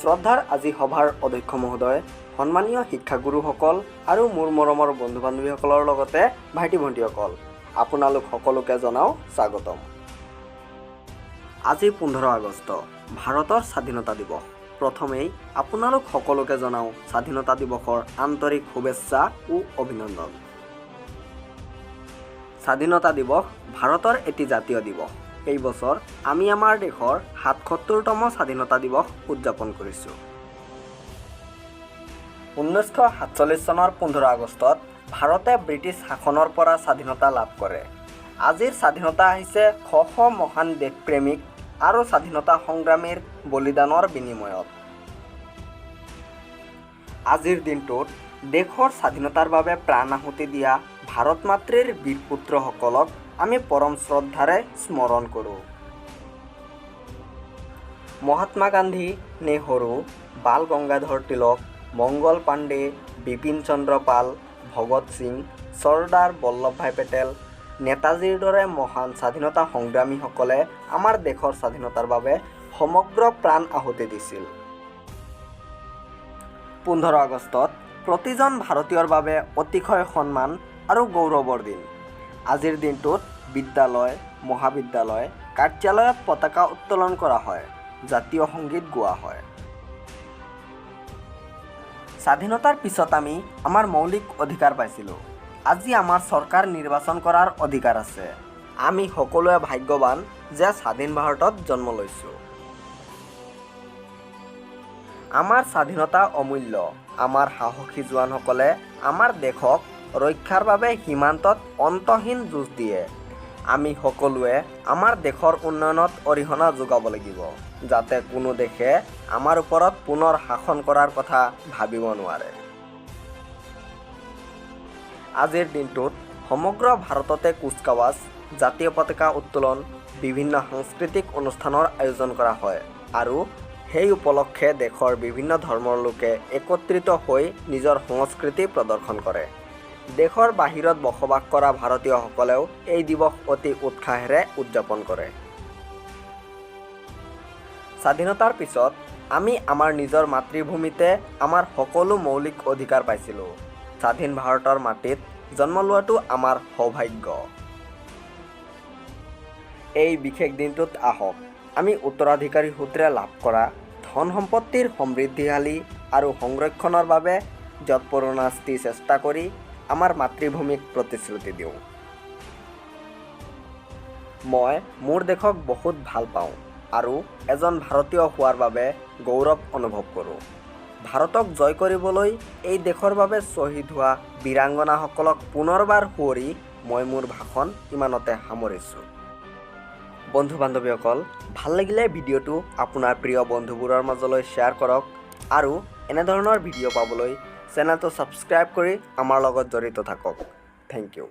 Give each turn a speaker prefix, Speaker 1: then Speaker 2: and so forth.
Speaker 1: শ্ৰদ্ধাৰ আজি সভাৰ অধ্যক্ষ মহোদয়, সন্মানীয় শিক্ষাগুৰুসকল আৰু মোৰ মৰমৰ বন্ধু বান্ধৱীসকলৰ লগতে ভাইটি ভণ্টিসকল, আপোনালোক সকলোকে জনাওঁ স্বাগতম। আজি 15 আগষ্ট, ভাৰতৰ স্বাধীনতা দিৱস। প্ৰথমেই আপোনালোক সকলোকে জনাওঁ স্বাধীনতা দিৱসৰ আন্তৰিক শুভেচ্ছা ও অভিনন্দন। স্বাধীনতা দিৱস ভাৰতৰ এটি জাতীয় দিৱস। এই বছৰ আমি আমাৰ দেশৰ ৭৭তম স্বাধীনতা দিৱস উদযাপন কৰিছোঁ। 1947 চনৰ 15 আগষ্টত ভাৰতে ব্ৰিটিছ শাসনৰ পৰা স্বাধীনতা লাভ কৰে। আজিৰ স্বাধীনতা আহিছে শ শ মহান দেশপ্ৰেমিক আৰু স্বাধীনতা সংগ্ৰামীৰ বলিদানৰ বিনিময়ত। আজিৰ দিনটোত দেশৰ স্বাধীনতাৰ বাবে প্ৰাণ আহুতি দিয়া ভাৰত মাতৃৰ বীৰ পুত্ৰসকলক আমি পৰম শ্ৰদ্ধাৰে স্মৰণ কৰোঁ। মহাত্মা গান্ধী, নেহৰু, বাল গংগাধৰ তিলক, মংগল পাণ্ডে, বিপিন চন্দ্ৰ পাল, ভগত সিং, চৰ্দাৰ বল্লভভাই পেটেল, নেতাজীৰ দৰে মহান স্বাধীনতা সংগ্ৰামীসকলে আমাৰ দেশৰ স্বাধীনতাৰ বাবে সমগ্ৰ প্ৰাণ আহুতি দিছিল। 15 আগষ্টত প্ৰতিজন ভাৰতীয়ৰ বাবে অতিশয় সন্মান আৰু গৌৰৱৰ দিন। আজিৰ দিনটোত বিদ্যালয়, মহাবিদ্যালয়, কাৰ্যালয়ত পতাকা উত্তোলন কৰা হয়, জাতীয় সংগীত গোৱা হয়। স্বাধীনতাৰ পিছত আমি আমাৰ মৌলিক অধিকাৰ পাইছিলোঁ। আজি আমাৰ চৰকাৰ নিৰ্বাচন কৰাৰ অধিকাৰ আছে। আমি সকলোৱে ভাগ্যৱান যে স্বাধীন ভাৰতত জন্ম লৈছোঁ। আমাৰ স্বাধীনতা অমূল্য। আমাৰ সাহসী জোৱানসকলে আমাৰ দেশক ৰক্ষাৰ বাবে সীমান্তত অন্তহীন যুঁজ দিয়ে। আমি সকলোৱে আমাৰ দেশৰ উন্নয়নত অৰিহণা যোগাব লাগিব, যাতে কোনো দেশে আমাৰ ওপৰত পুনৰ শাসন কৰাৰ কথা ভাবিব নোৱাৰে। আজিৰ দিনটোত সমগ্ৰ ভাৰততে কুচকাৱাজ, জাতীয় পতাকা উত্তোলন, বিভিন্ন সাংস্কৃতিক অনুষ্ঠানৰ আয়োজন কৰা হয় আৰু সেই উপলক্ষে দেশৰ বিভিন্ন ধৰ্মৰ লোকে একত্ৰিত হৈ নিজৰ সংস্কৃতি প্ৰদৰ্শন কৰে। দেশৰ বাহিৰত বসবাস কৰা ভাৰতীয়সকলেও এই দিৱস অতি উৎসাহেৰে উদযাপন কৰে। স্বাধীনতাৰ পিছত আমি আমাৰ নিজৰ মাতৃভূমিতে আমাৰ সকলো মৌলিক অধিকাৰ পাইছিলোঁ। স্বাধীন ভাৰতৰ মাটিত জন্ম লোৱাটো আমাৰ সৌভাগ্য। এই বিশেষ দিনটোত আহক আমি উত্তৰাধিকাৰী সূত্ৰে লাভ কৰা ধন সম্পত্তিৰ সমৃদ্ধিশালী আৰু সংৰক্ষণৰ বাবে যৎপৰোনাস্তি চেষ্টা কৰি আমাৰ মাতৃভূমিক প্ৰতিশ্ৰুতি দিওঁ। মই মোৰ দেশক বহুত ভাল পাওঁ আৰু এজন ভাৰতীয় হোৱাৰ বাবে গৌৰৱ অনুভৱ কৰোঁ। ভাৰতক জয় কৰিবলৈ এই দেশৰ বাবে শ্বহীদ হোৱা বীৰাংগনাসকলক পুনৰবাৰ সুঁৱৰি মই মোৰ ভাষণ ইমানতে সামৰিছোঁ। বন্ধু বান্ধৱীসকল, ভাল লাগিলে ভিডিঅ'টো আপোনাৰ প্ৰিয় বন্ধুবোৰৰ মাজলৈ শ্বেয়াৰ কৰক আৰু এনেধৰণৰ ভিডিঅ' পাবলৈ চেনেলটো ছাবস্ক্ৰাইব কৰি আমাৰ লগত জড়িত থাকক। Thank U.